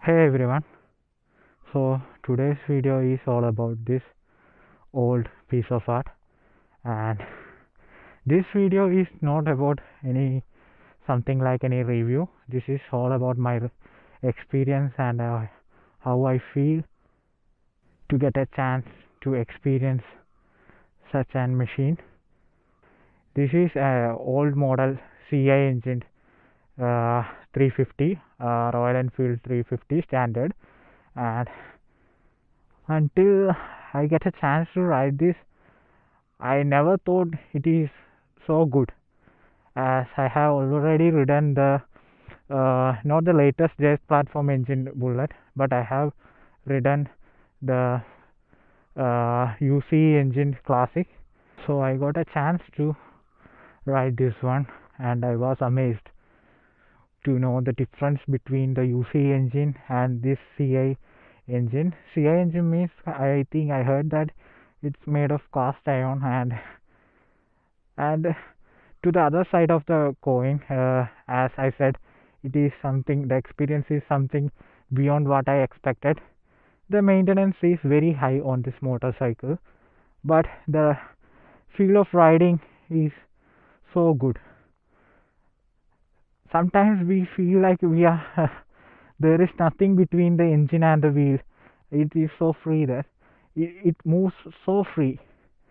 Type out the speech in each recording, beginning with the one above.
Hey everyone, so today's video is all about this old piece of art, and this video is not about any something like any review. This is all about my experience and how I feel to get a chance to experience such an machine. This is a old model CI engine 350 Royal Enfield 350 standard, and until I get a chance to ride this, I never thought it is so good, as I have already ridden the not the latest J platform engine Bullet, but I have ridden the UC engine Classic. So I got a chance to ride this one, and I was amazed to know the difference between the UC engine and this CI engine. CI engine means, I think I heard that it's made of cast iron, and to the other side of the coin, as I said, it is something, the experience is something beyond what I expected. The maintenance is very high on this motorcycle, but the feel of riding is so good. Sometimes we feel like we are there is nothing between the engine and the wheel. It is so free that it moves so free.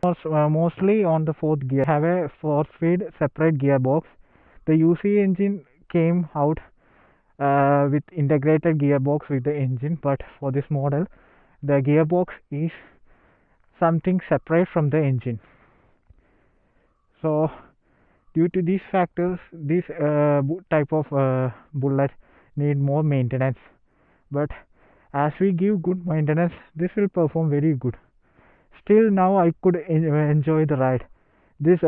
Mostly on the fourth gear. Have a 4-speed separate gearbox. The UC engine came out with integrated gearbox with the engine, but for this model, the gearbox is something separate from the engine. So, due to these factors, this type of bullet need more maintenance. But as we give good maintenance, this will perform very good. Still, now I could enjoy the ride. This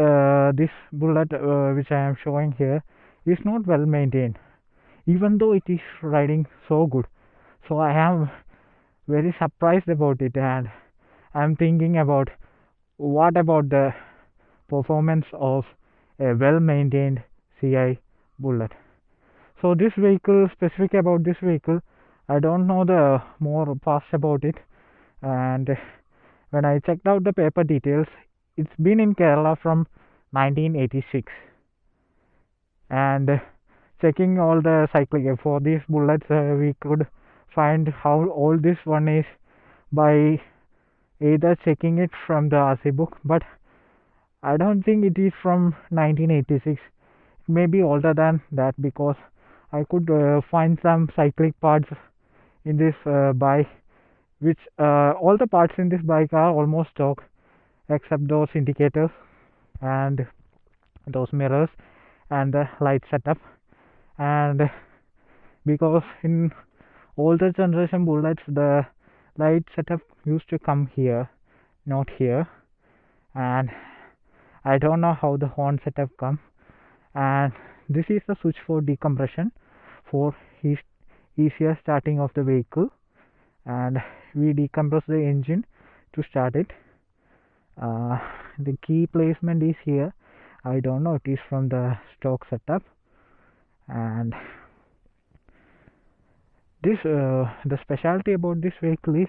bullet which I am showing here is not well maintained, even though it is riding so good. So I am very surprised about it, and I am thinking about what about the performance of a well maintained CI bullet. So this vehicle, specific about this vehicle, I don't know the more past about it, and when I checked out the paper details, it's been in Kerala from 1986. And checking all the cycling for these bullets, we could find how old this one is by either checking it from the RC book, but I don't think it is from 1986. It may be older than that, because I could find some cyclic parts in this bike, which all the parts in this bike are almost stock except those indicators and those mirrors and the light setup. And because in older generation bullets, the light setup used to come here, not here, and I don't know how the horn setup come. And this is the switch for decompression for easier starting of the vehicle, and we decompress the engine to start it. The key placement is here. I don't know, it is from the stock setup. And this the specialty about this vehicle is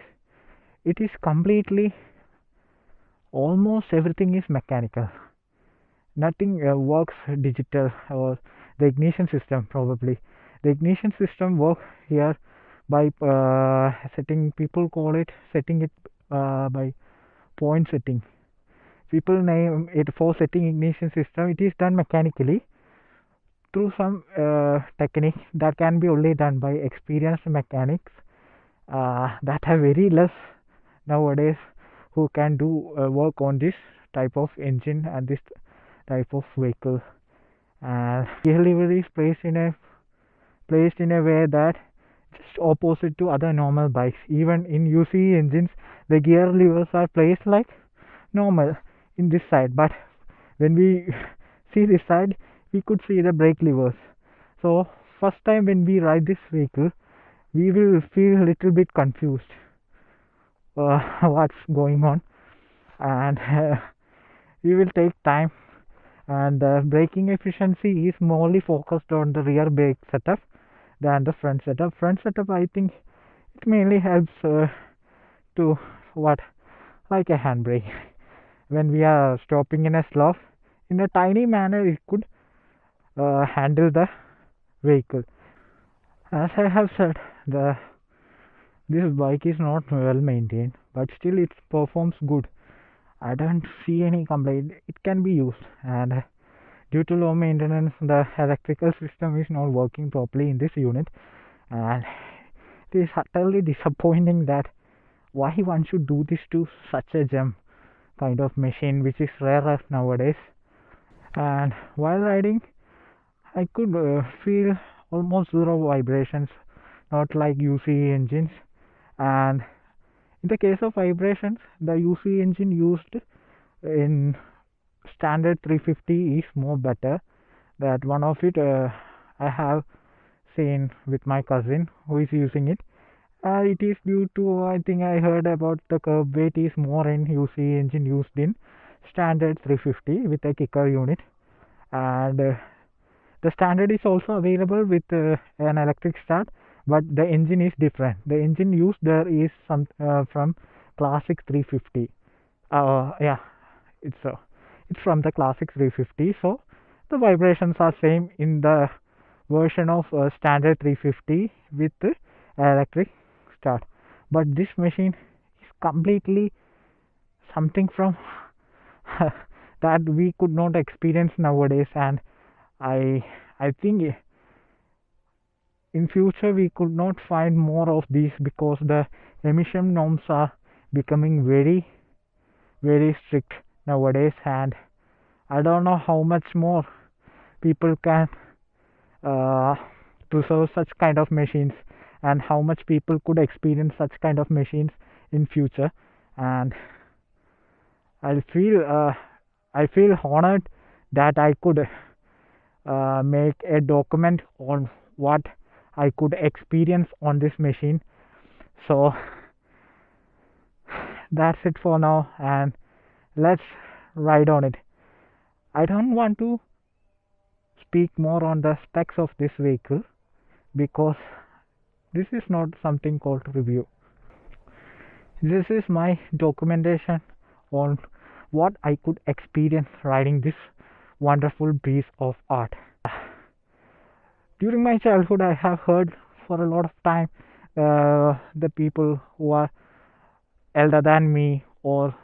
it is completely, almost everything is mechanical. Nothing works digital, or the ignition system probably. The ignition system works here by setting, people call it setting it by point setting. People name it for setting ignition system. It is done mechanically through some technique that can be only done by experienced mechanics that have very less nowadays who can do work on this type of engine and this type of vehicle. And gear lever is placed in a way that just opposite to other normal bikes. Even in UC engines, the gear levers are placed like normal in this side, but when we see this side, we could see the brake levers. So first time when we ride this vehicle, we will feel a little bit confused what's going on, and we will take time. And the braking efficiency is morely focused on the rear brake setup than the front setup. Front setup, I think It mainly helps to what, like a handbrake. When we are stopping in a slope, in a tiny manner, it could handle the vehicle. As I have said, the this bike is not well maintained, but still it performs good. I don't see any complaint. It can be used, and due to low maintenance, the electrical system is not working properly in this unit, and it is utterly disappointing that why one should do this to such a gem kind of machine, which is rarer nowadays. And while riding, I could feel almost zero vibrations, not like UC engines. And in the case of vibrations, the UC engine used in standard 350 is more better. That one of it I have seen with my cousin who is using it. It is due to, I think I heard about the curb weight is more in UC engine used in standard 350 with a kicker unit, and the standard is also available with an electric start, but the engine is different. The engine used there is some from classic 350. Yeah, it's it's from the classic 350. So the vibrations are same in the version of standard 350 with electric start. But this machine is completely something from that we could not experience nowadays, and I I think in future we could not find more of these because the emission norms are becoming very strict nowadays, and I don't know how much more people can uh, preserve such kind of machines and how much people could experience such kind of machines in future. And I feel uh, I feel honored that I could make a document on what I could experience on this machine. So that's it for now, and let's ride on it. I don't want to speak more on the specs of this vehicle because this is not something called review. This is my documentation on what I could experience riding this wonderful piece of art. During my childhood, I have heard for a lot of time the people who are elder than me or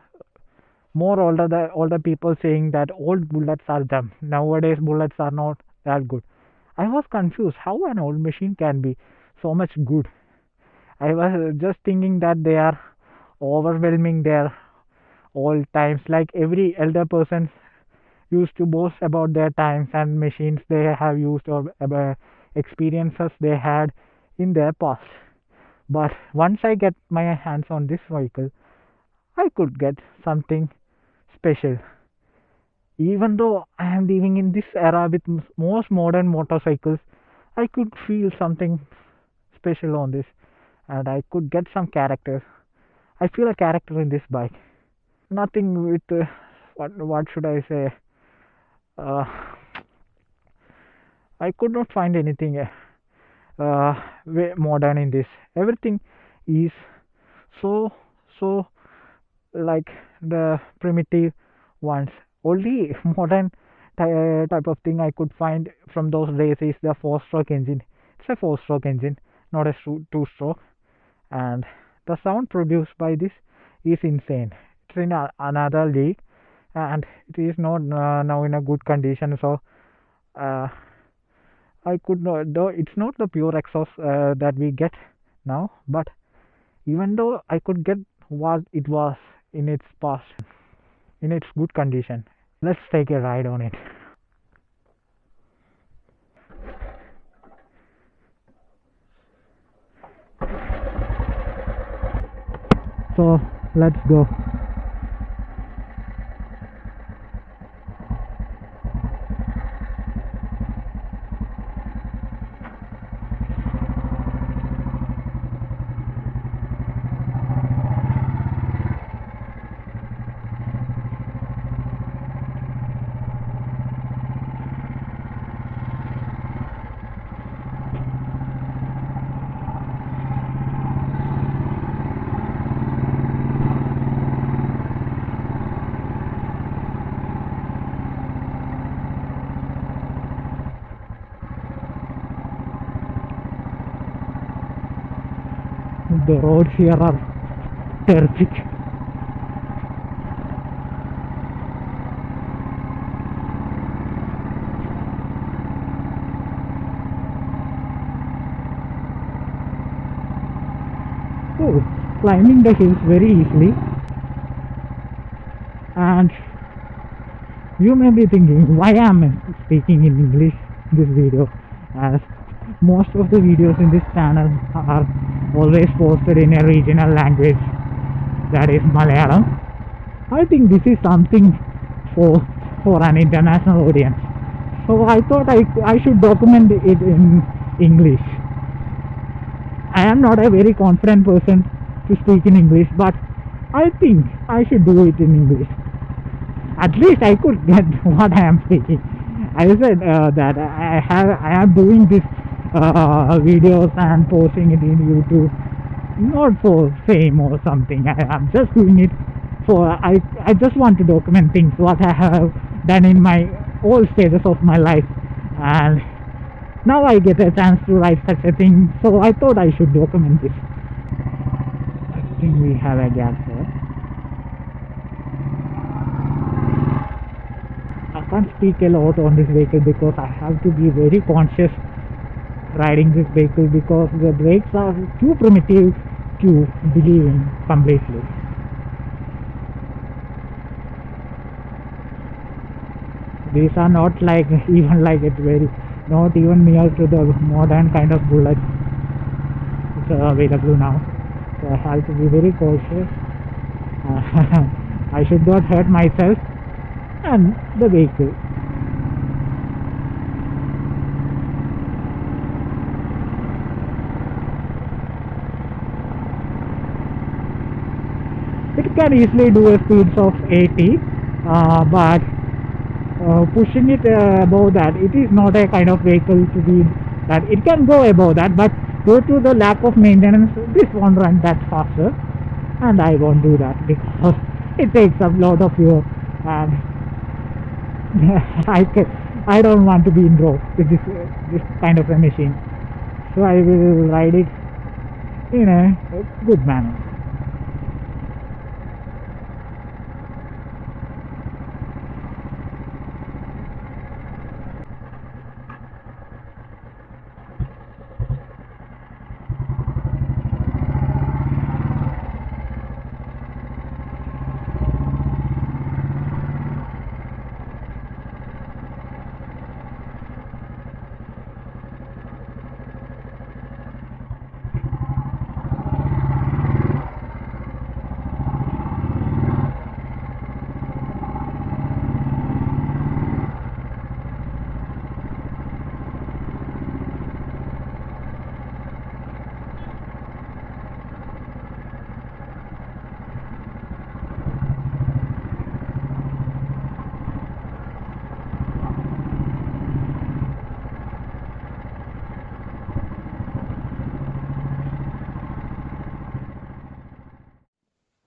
more older the older people saying that old bullets are dumb. Nowadays bullets are not that good. I was confused how an old machine can be so much good. I was just thinking that they are overwhelming their old times, like every elder person used to boast about their times and machines they have used or experiences they had in their past. But once I get my hands on this vehicle, I could get something special. Even though I am living in this era with most modern motorcycles, I could feel something special on this, and I could get some character. I feel a character in this bike. Nothing with what should I say? Uh, I could not find anything way modern in this. Everything is so so like the primitive ones. Only modern type of thing I could find from those days is the four-stroke engine. It's a four-stroke engine, not a two-stroke, and the sound produced by this is insane. It's in another league, and it is not now in a good condition. So uh, I could not, though it's not the pure exhaust that we get now, but even though I could get what it was in its past, in its good condition. Let's take a ride on it. So let's go. The roads here are terrific. Oh, climbing the hills very easily. And you may be thinking, why am I speaking in English in this video? As most of the videos in this channel are always posted in a regional language, that is Malayalam. I think this is something for an international audience. So I thought I should document it in English. I am not a very confident person to speak in English, but I think I should do it in English. At least I could get what I am speaking. I said that I am doing this videos and posting it in YouTube, not for fame or something. I am just doing it for I just want to document things what I have done in my all stages of my life, and now I get a chance to write such a thing. So I thought I should document this. I think we have a gap here. I can't speak a lot on this vehicle because I have to be very conscious riding this vehicle because the brakes are too primitive to believe in completely. These are not like even like it's very not even near to the modern kind of bullet which are available now. So I have to be very cautious. I should not hurt myself and the vehicle. It can easily do a speeds of 80, but pushing it above that, it is not a kind of vehicle to be that it can go above that, but due to the lack of maintenance, this won't run that faster, and I won't do that because it takes a lot of fuel, and I don't want to be in road with this kind of a machine, so I will ride it in a good manner.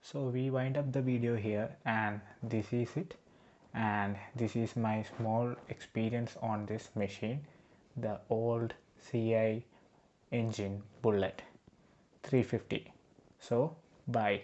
So we wind up the video here, and this is it, and this is my small experience on this machine, the old CI engine Bullet 350. So bye.